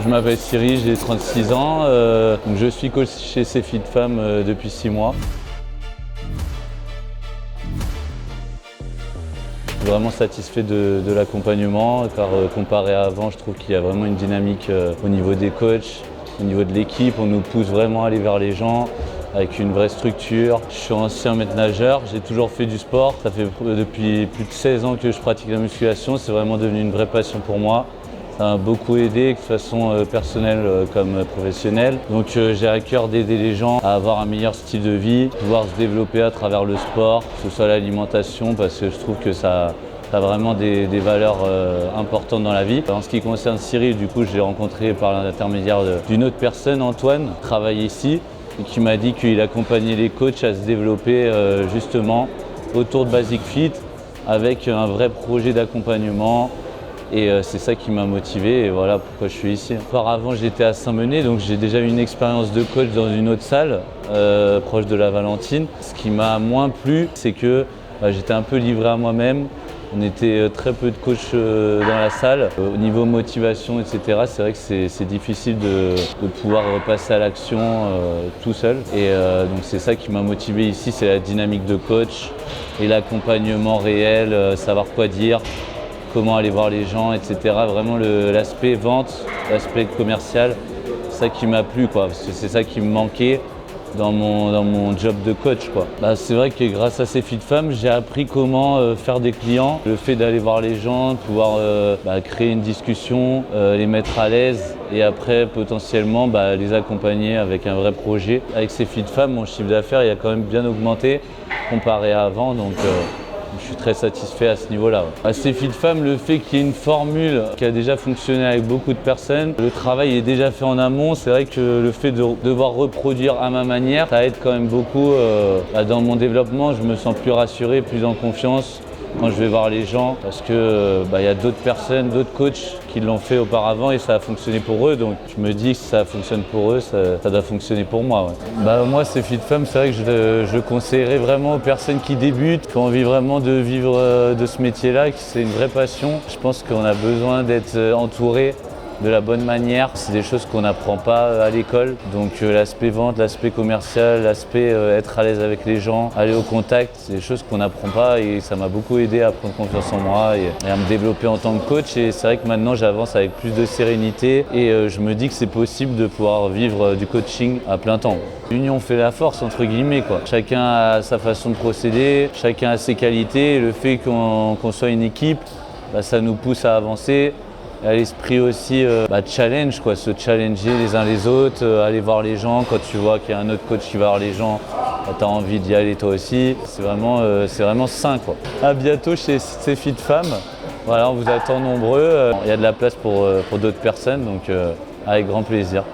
Je m'appelle Cyril, j'ai 36 ans. Je suis coach chez CFit Femme depuis 6 mois. Je suis vraiment satisfait de l'accompagnement car comparé à avant, je trouve qu'il y a vraiment une dynamique au niveau des coachs, au niveau de l'équipe. On nous pousse vraiment à aller vers les gens avec une vraie structure. Je suis ancien maître nageur, j'ai toujours fait du sport. Ça fait depuis plus de 16 ans que je pratique la musculation. C'est vraiment devenu une vraie passion pour moi. Ça m'a beaucoup aidé, de façon personnelle comme professionnelle. Donc j'ai à cœur d'aider les gens à avoir un meilleur style de vie, pouvoir se développer à travers le sport, que ce soit l'alimentation, parce que je trouve que ça a vraiment des valeurs importantes dans la vie. En ce qui concerne Cyril, du coup, je l'ai rencontré par l'intermédiaire d'une autre personne, Antoine, qui travaille ici, et qui m'a dit qu'il accompagnait les coachs à se développer justement autour de Basic Fit, avec un vrai projet d'accompagnement. Et c'est ça qui m'a motivé et voilà pourquoi je suis ici. Auparavant, j'étais à Saint-Menet, donc j'ai déjà eu une expérience de coach dans une autre salle, proche de la Valentine. Ce qui m'a moins plu, c'est que j'étais un peu livré à moi-même. On était très peu de coachs dans la salle. Au niveau motivation, etc., c'est vrai que c'est difficile de pouvoir passer à l'action tout seul. Et donc c'est ça qui m'a motivé ici, c'est la dynamique de coach et l'accompagnement réel, savoir quoi dire, comment aller voir les gens, etc. Vraiment l'aspect vente, l'aspect commercial, c'est ça qui m'a plu, parce que c'est ça qui me manquait dans mon job de coach. C'est vrai que grâce à CFit Femme, j'ai appris comment faire des clients. Le fait d'aller voir les gens, de pouvoir créer une discussion, les mettre à l'aise et après potentiellement les accompagner avec un vrai projet. Avec CFit Femme, mon chiffre d'affaires il a quand même bien augmenté comparé à avant. Donc, je suis très satisfait à ce niveau-là. À CFit Femme, le fait qu'il y ait une formule qui a déjà fonctionné avec beaucoup de personnes, le travail est déjà fait en amont. C'est vrai que le fait de devoir reproduire à ma manière, ça aide quand même beaucoup dans mon développement. Je me sens plus rassuré, plus en confiance quand je vais voir les gens parce que y a d'autres personnes, d'autres coachs qui l'ont fait auparavant et ça a fonctionné pour eux. Donc je me dis que si ça fonctionne pour eux, ça doit fonctionner pour moi. Moi, CFit Femme, c'est vrai que je le conseillerais vraiment aux personnes qui débutent, qui ont envie vraiment de vivre de ce métier-là, que c'est une vraie passion. Je pense qu'on a besoin d'être entouré de la bonne manière. C'est des choses qu'on n'apprend pas à l'école. Donc l'aspect vente, l'aspect commercial, l'aspect être à l'aise avec les gens, aller au contact, c'est des choses qu'on n'apprend pas et ça m'a beaucoup aidé à prendre confiance en moi et à me développer en tant que coach. Et c'est vrai que maintenant j'avance avec plus de sérénité et je me dis que c'est possible de pouvoir vivre du coaching à plein temps. L'union fait la force entre guillemets. Chacun a sa façon de procéder, chacun a ses qualités. Et le fait qu'on soit une équipe, ça nous pousse à avancer. À l'esprit aussi challenge, se challenger les uns les autres, aller voir les gens. Quand tu vois qu'il y a un autre coach qui va voir les gens, tu as envie d'y aller toi aussi. C'est vraiment sain. À bientôt chez CFit Femme. Voilà, on vous attend nombreux. Il y a de la place pour d'autres personnes, donc avec grand plaisir.